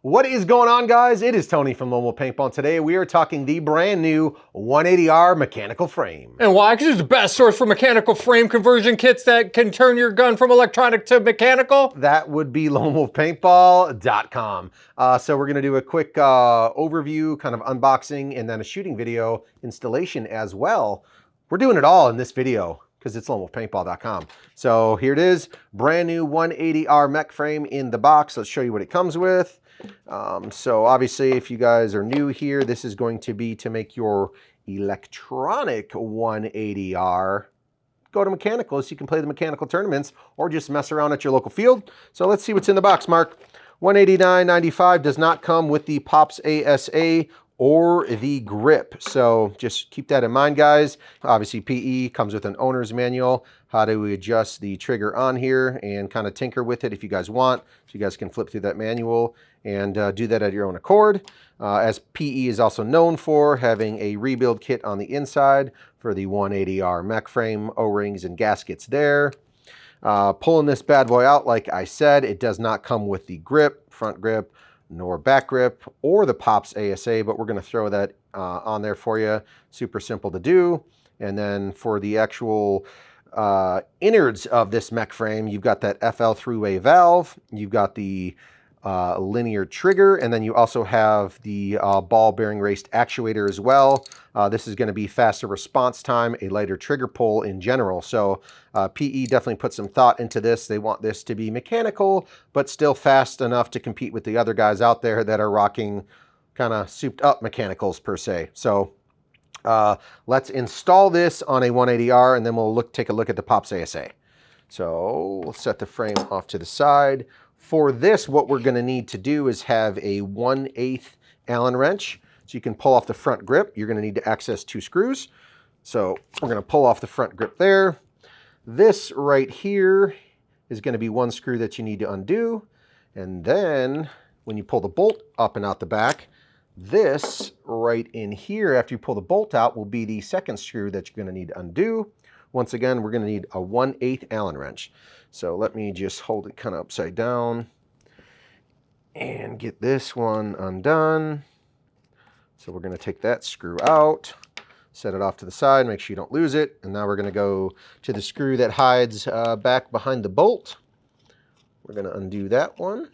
What is going on, guys? It is Tony from Lone Wolf Paintball, and today we are talking the brand new 180R mechanical frame. And why? Because it's the best source for mechanical frame conversion kits that can turn your gun from electronic to mechanical. That would be lonewolfpaintball.com. So we're going to do a quick overview, kind of unboxing, and then a shooting video installation as well. We're doing it all in this video because it's lonewolfpaintball.com. So here it is, brand new 180R mech frame in the box. Let's show you what it comes with. So obviously, if you guys are new here, this is going to be to make your electronic 180R go to mechanical, so you can play the mechanical tournaments or just mess around at your local field. So let's see what's in the box, Mark. $189.95 does not come with the Pops ASA or the grip. So just keep that in mind, guys. Obviously, PE comes with an owner's manual, how to adjust the trigger on here and kind of tinker with it if you guys want. So you guys can flip through that manual and do that at your own accord. As PE is also known for having a rebuild kit on the inside for the 180R mech frame, O-rings and gaskets there. Pulling this bad boy out, like I said, it does not come with the grip, front grip, nor back grip, or the Pops ASA, but we're going to throw that on there for you. Super simple to do. And then for the actual innards of this mech frame, you've got that FL three-way valve, you've got the linear trigger, and then you also have the ball bearing raced actuator as well. This is going to be faster response time, a lighter trigger pull in general. So PE definitely put some thought into this. They want this to be mechanical, but still fast enough to compete with the other guys out there that are rocking kind of souped up mechanicals per se. So let's install this on a 180R, and then we'll take a look at the Pops ASA. So we'll set the frame off to the side. For this, what we're going to need to do is have a 1/8 Allen wrench. So you can pull off the front grip. You're going to need to access 2 screws. So we're going to pull off the front grip there. This right here is going to be 1 screw that you need to undo. And then when you pull the bolt up and out the back, this right in here, after you pull the bolt out, will be the 2nd screw that you're going to need to undo. Once again, we're going to need a 1/8 Allen wrench. So let me just hold it kind of upside down and get this one undone. So we're going to take that screw out, set it off to the side, make sure you don't lose it. And now we're going to go to the screw that hides back behind the bolt. We're going to undo that one.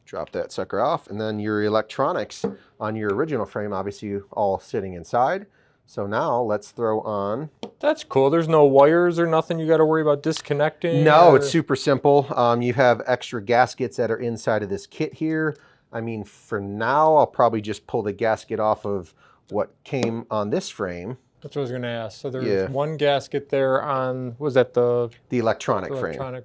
Drop that sucker off, and then your electronics on your original frame, obviously all sitting inside. So now let's throw on. That's cool. There's no wires or nothing you got to worry about disconnecting? No, it's super simple. You have extra gaskets that are inside of this kit here. I mean, for now, I'll probably just pull the gasket off of what came on this frame. That's what I was going to ask. So there's one gasket there on, was that the electronic frame?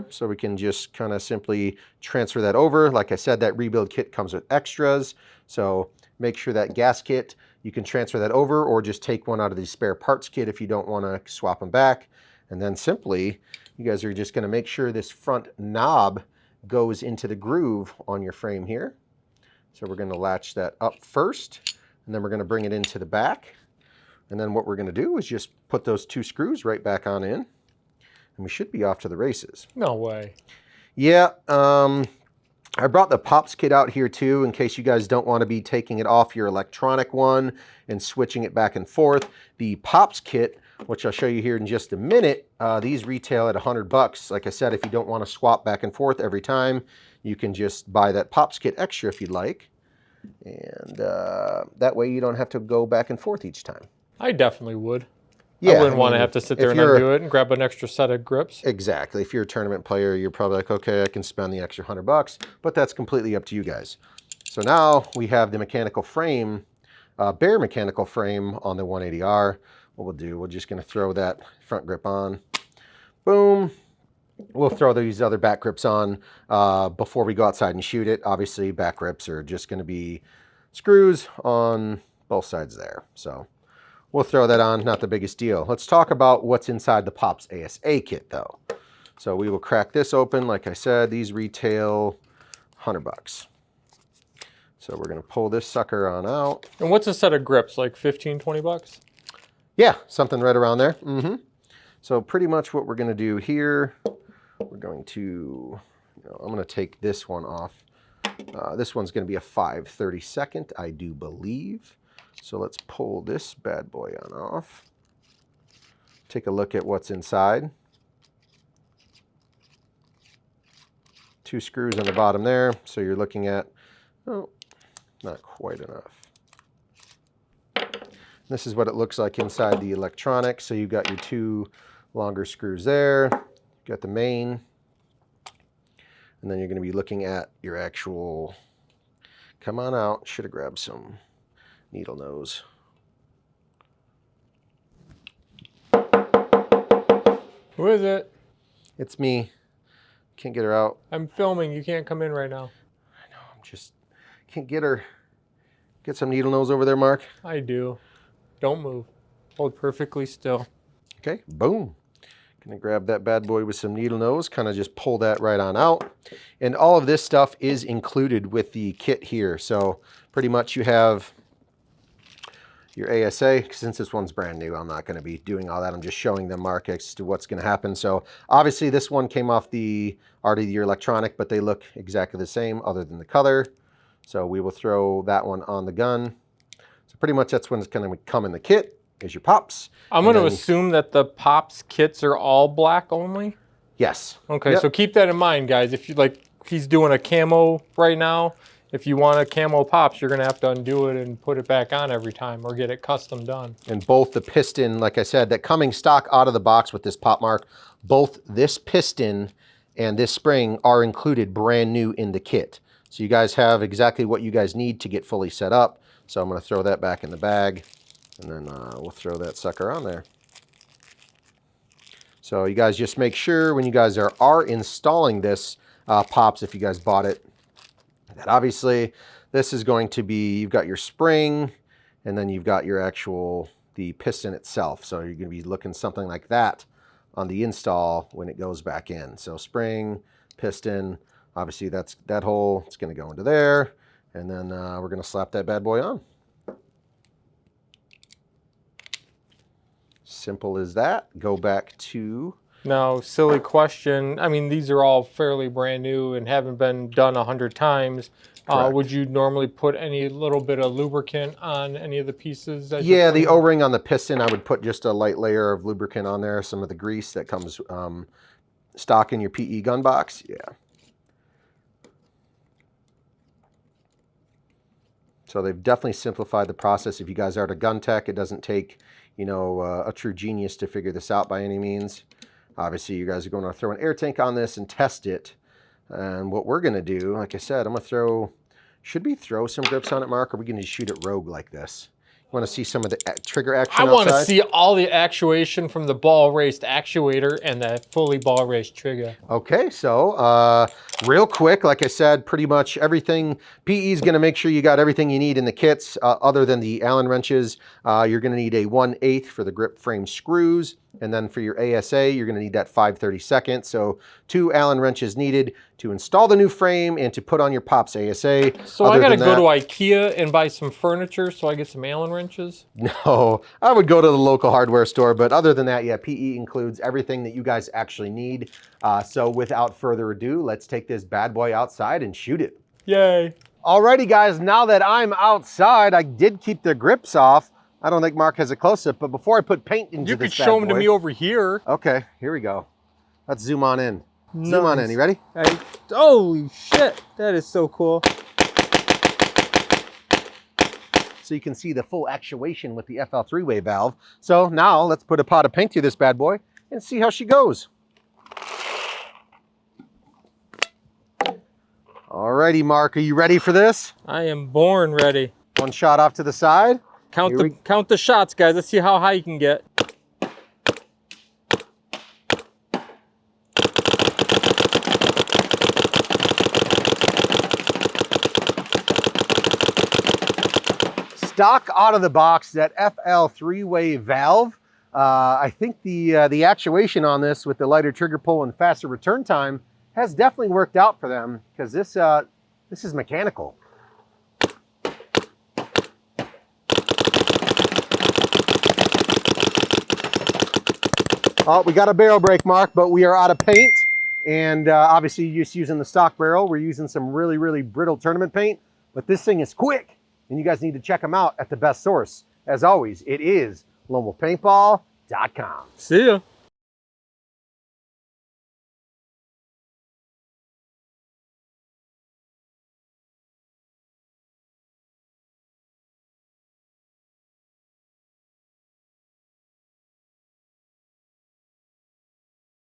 So we can just kind of simply transfer that over. Like I said, that rebuild kit comes with extras. So make sure that gasket, you can transfer that over or just take one out of the spare parts kit if you don't want to swap them back. And then simply, you guys are just going to make sure this front knob goes into the groove on your frame here. So we're going to latch that up first, and then we're going to bring it into the back. And then what we're going to do is just put those 2 screws right back on in, and we should be off to the races. No way. Yeah, I brought the Pops kit out here too, in case you guys don't want to be taking it off your electronic one and switching it back and forth. The Pops kit, which I'll show you here in just a minute, these retail at $100. Like I said, if you don't want to swap back and forth every time, you can just buy that Pops kit extra if you'd like. And that way you don't have to go back and forth each time. I definitely would. Yeah, I wouldn't want to have to sit there and undo it and grab an extra set of grips. Exactly. If you're a tournament player, you're probably like, okay, I can spend the extra $100, but that's completely up to you guys. So now we have the mechanical frame, bare mechanical frame on the 180R. What we'll do, we're just going to throw that front grip on. Boom. We'll throw these other back grips on before we go outside and shoot it. Obviously, back grips are just going to be screws on both sides there. So we'll throw that on, not the biggest deal. Let's talk about what's inside the Pops ASA kit though. So we will crack this open. Like I said, these retail $100. So we're gonna pull this sucker on out. And what's a set of grips, like 15, 20 bucks? Yeah, something right around there. So pretty much what we're gonna do here, we're going to I'm going to take this one off. This one's going to be a 5/32, I do believe. So let's pull this bad boy on off. Take a look at what's inside. 2 screws on the bottom there. So you're looking at, oh, not quite enough. This is what it looks like inside the electronics. So you've got your 2 longer screws there. You've got the main. And then you're going to be looking at your actual, come on out, should have grabbed some needle nose. Who is it? It's me. Can't get her out. I'm filming. You can't come in right now. I know, I'm just, can't get her. Get some needle nose over there, Mark. I do. Don't move. Hold perfectly still. Okay, boom. Gonna grab that bad boy with some needle nose, kind of just pull that right on out. And all of this stuff is included with the kit here. So pretty much you have your ASA. Since this one's brand new, I'm not gonna be doing all that. I'm just showing them, Mark, as to what's gonna happen. So obviously this one came off the already your electronic, but they look exactly the same other than the color. So we will throw that one on the gun. So pretty much that's when it's gonna come in the kit. Is your pops. I'm going to assume that the pops kits are all black only? Yes. Okay, Yep. so keep that in mind, guys. If you like, he's doing a camo right now. If you want a camo pops, you're going to have to undo it and put it back on every time or get it custom done. And both the piston, like I said, that coming stock out of the box with this pop, Mark, both this piston and this spring are included brand new in the kit. So you guys have exactly what you guys need to get fully set up. So I'm going to throw that back in the bag. And then we'll throw that sucker on there. So you guys just make sure when you guys are installing this pops, if you guys bought it, that obviously this is going to be, you've got your spring, and then you've got your actual, the piston itself. So you're going to be looking something like that on the install when it goes back in. So spring, piston, obviously that's that hole, it's going to go into there. And then we're going to slap that bad boy on. Simple as that. Go back to... Now, silly question. I mean, these are all fairly brand new and haven't been done 100 times. Would you normally put any little bit of lubricant on any of the pieces? Yeah, the O-ring on the piston, I would put just a light layer of lubricant on there. Some of the grease that comes stock in your PE gun box. Yeah. So they've definitely simplified the process. If you guys are at a gun tech, it doesn't take, you know, a true genius to figure this out by any means. Obviously, you guys are going to throw an air tank on this and test it. And what we're going to do, like I said, I'm going to throw, should we throw some grips on it, Mark? Or are we going to shoot it rogue like this? You want to see some of the trigger action I want to outside? see all the actuation from the ball raced actuator and the fully ball raced trigger. Okay, so real quick, like I said, pretty much everything, PE is going to make sure you got everything you need in the kits other than the Allen wrenches. You're going to need a 1/8 for the grip frame screws. And then for your ASA, you're going to need that 5/32. So 2 Allen wrenches needed to install the new frame and to put on your pops ASA. So I got to go to IKEA and buy some furniture so I get some Allen wrenches? No, I would go to the local hardware store. But other than that, yeah, PE includes everything that you guys actually need. So without further ado, let's take this bad boy outside and shoot it. Yay. Alrighty, guys, now that I'm outside, I did keep the grips off. I don't think Mark has a close-up, but before I put paint into You this could show them to boy- me over here. Okay, here we go. Let's zoom on in. Zoom on in, you ready? Holy shit, that is so cool. So you can see the full actuation with the FL 3-way valve. So now let's put a pot of paint through this bad boy and see how she goes. Alrighty, Mark, are you ready for this? I am born ready. One shot off to the side. Count the shots, guys. Let's see how high you can get. Stock out of the box, that FL 3-way valve. I think the actuation on this with the lighter trigger pull and faster return time has definitely worked out for them, because this is mechanical. Oh, we got a barrel break, Mark, but we are out of paint. And obviously you're just using the stock barrel. We're using some really, really brittle tournament paint, but this thing is quick and you guys need to check them out at the best source. As always, it is LoneWolfPaintball.com. See ya.